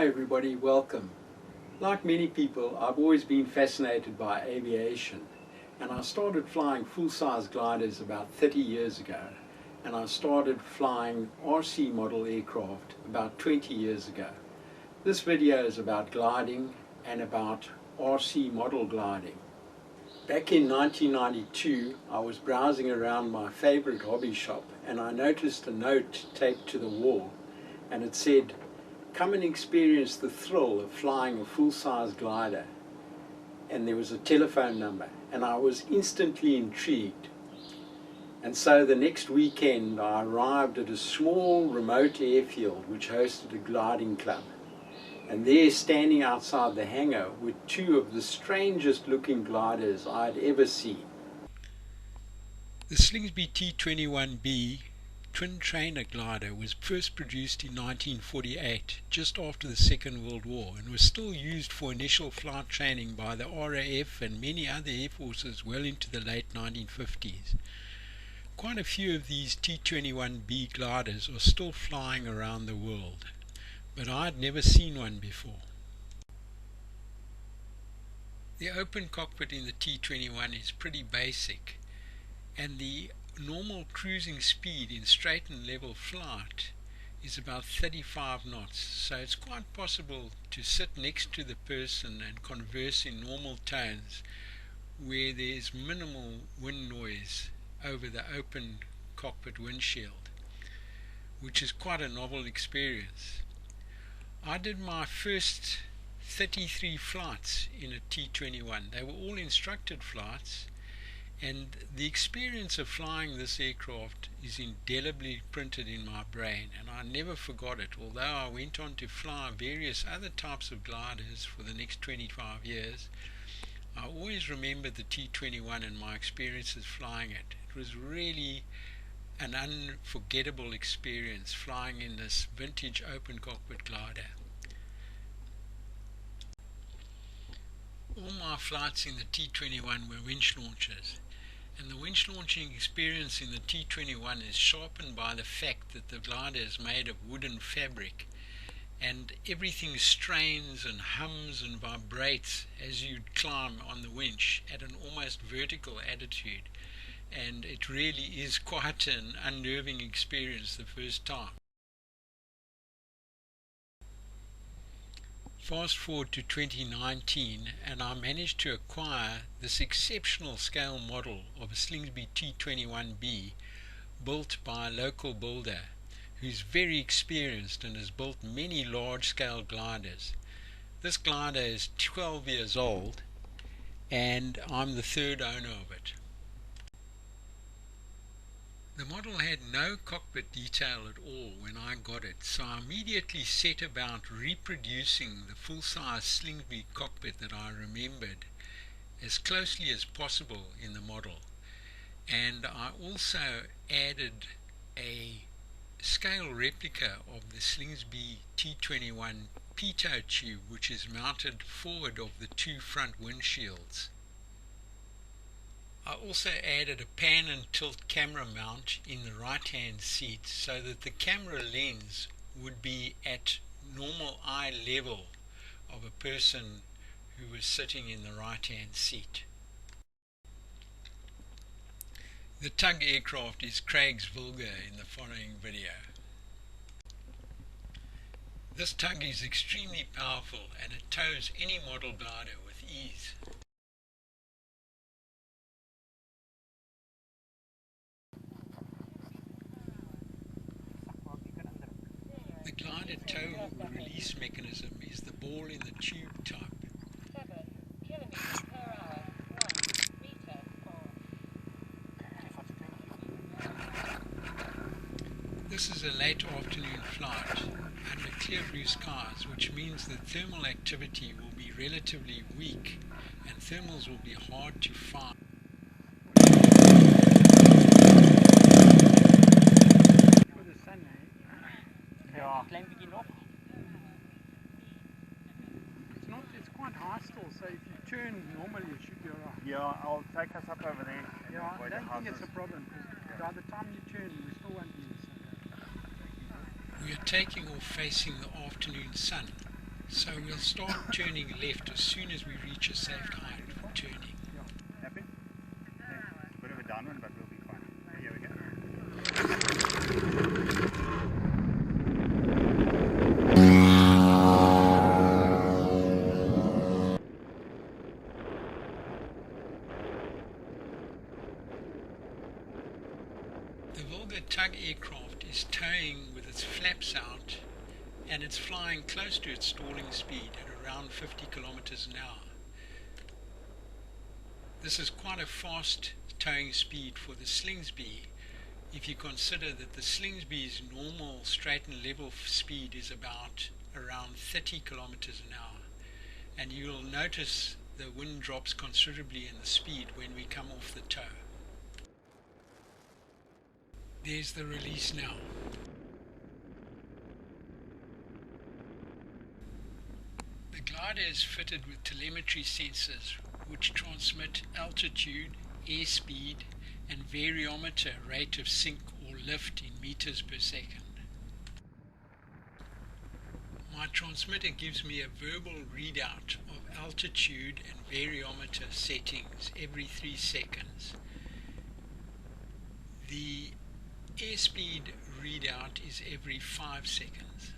Hi everybody, welcome. Like many people, I've always been fascinated by aviation, and I started flying full-size gliders about 30 years ago, and I started flying RC model aircraft about 20 years ago. This video is about gliding and about RC model gliding. Back in 1992, I was browsing around my favorite hobby shop and I noticed a note taped to the wall, and it said, "Come and experience the thrill of flying a full-size glider." And there was a telephone number, and I was instantly intrigued. And so the next weekend I arrived at a small remote airfield which hosted a gliding club. And there, standing outside the hangar, were two of the strangest looking gliders I had ever seen. The Slingsby T21 twin trainer glider was first produced in 1948, just after the Second World War, and was still used for initial flight training by the RAF and many other air forces well into the late 1950s. Quite a few of these T21 gliders are still flying around the world, but I had never seen one before. The open cockpit in the T21 is pretty basic, and the normal cruising speed in straight and level flight is about 35 knots, so it's quite possible to sit next to the person and converse in normal tones where there's minimal wind noise over the open cockpit windshield, which is quite a novel experience. I did my first 33 flights in a T21. They were all instructed flights, and the experience of flying this aircraft is indelibly printed in my brain, and I never forgot it. Although I went on to fly various other types of gliders for the next 25 years, I always remember the T21 and my experiences flying it. It was really an unforgettable experience flying in this vintage open cockpit glider. All my flights in the T21 were winch launches, and the winch launching experience in the T21 is sharpened by the fact that the glider is made of wooden fabric, and everything strains and hums and vibrates as you climb on the winch at an almost vertical attitude, and it really is quite an unnerving experience the first time. Fast forward to 2019, and I managed to acquire this exceptional scale model of a Slingsby T21 built by a local builder who's very experienced and has built many large-scale gliders. This glider is 12 years old, and I'm the third owner of it. The model had no cockpit detail at all when I got it, so I immediately set about reproducing the full-size Slingsby cockpit that I remembered as closely as possible in the model. And I also added a scale replica of the Slingsby T21 pitot tube, which is mounted forward of the two front windshields. I also added a pan and tilt camera mount in the right hand seat so that the camera lens would be at normal eye level of a person who was sitting in the right hand seat. The tug aircraft is Craig's Vulgar in the following video. This tug is extremely powerful and it tows any model glider with ease. The glider tow release mechanism is the ball in the tube type. 7 kilometers per hour, 1 meter off. This is a late afternoon flight under clear blue skies, which means that thermal activity will be relatively weak and thermals will be hard to find. It's quite high still, so if you turn normally it should be alright. Yeah, I'll take us up over there. Yeah, I don't think it's a problem, because by the time you turn, we still won't be in the sun. We are taking off facing the afternoon sun, So we'll start turning left as soon as we reach a safe height for turning. Happy? Yeah, it's a bit of a downwind, but we'll be fine. Here we go. The Volga tug aircraft is towing with its flaps out, and it's flying close to its stalling speed at around 50 kilometers an hour. This is quite a fast towing speed for the Slingsby if you consider that the Slingsby's normal straight and level speed is about around 30 kilometers an hour, and you'll notice the wind drops considerably in the speed when we come off the tow. There's the release now. The glider is fitted with telemetry sensors which transmit altitude, airspeed and variometer rate of sink or lift in meters per second. My transmitter gives me a verbal readout of altitude and variometer settings every 3 seconds. The airspeed readout is every 5 seconds.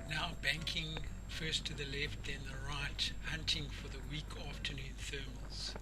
Now banking first to the left, then the right, hunting for the weak afternoon thermals.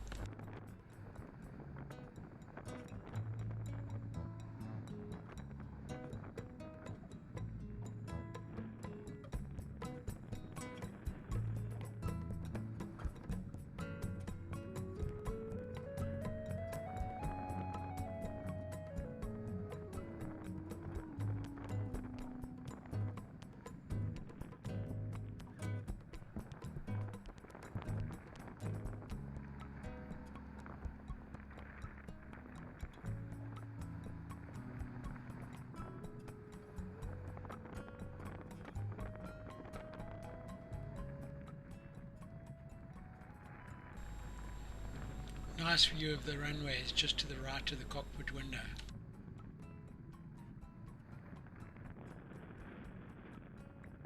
Nice view of the runways just to the right of the cockpit window.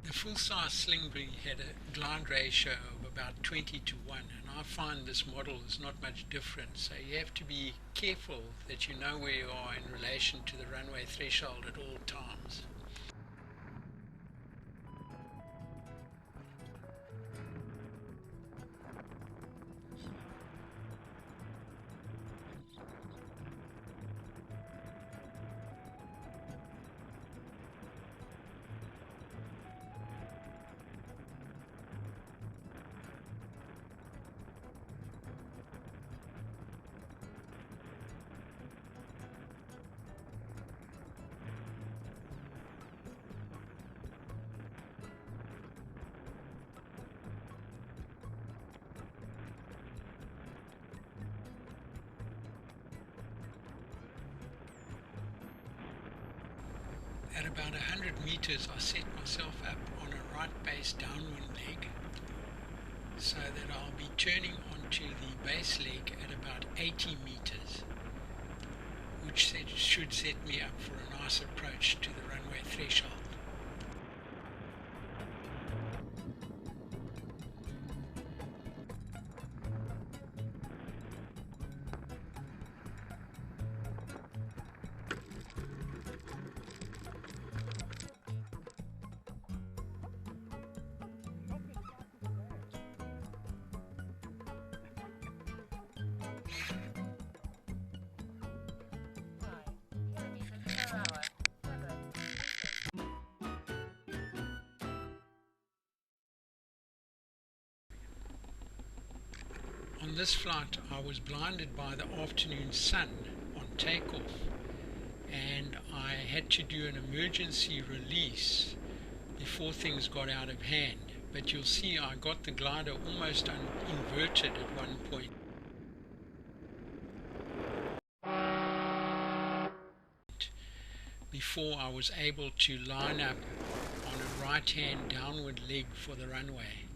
The full-size Slingsby had a glide ratio of about 20 to 1, and I find this model is not much different, so you have to be careful that you know where you are in relation to the runway threshold at all times. At about 100 meters, I set myself up on a right base downwind leg so that I'll be turning onto the base leg at about 80 meters, which should set me up for a nice approach to the runway threshold. this flight I was blinded by the afternoon sun on takeoff, and I had to do an emergency release before things got out of hand. But you'll see I got the glider almost inverted at one point. Before I was able to line up on a right-hand downward leg for the runway.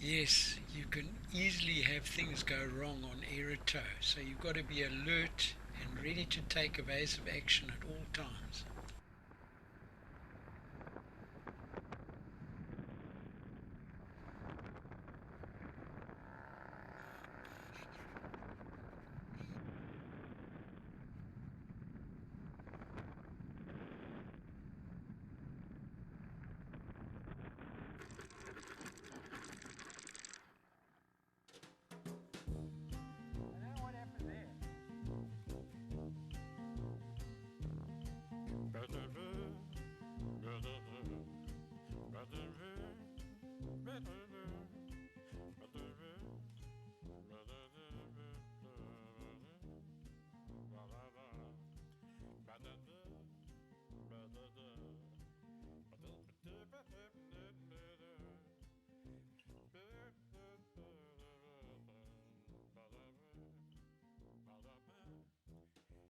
Yes, you can easily have things go wrong on aerotow, so you've got to be alert and ready to take evasive action at all times.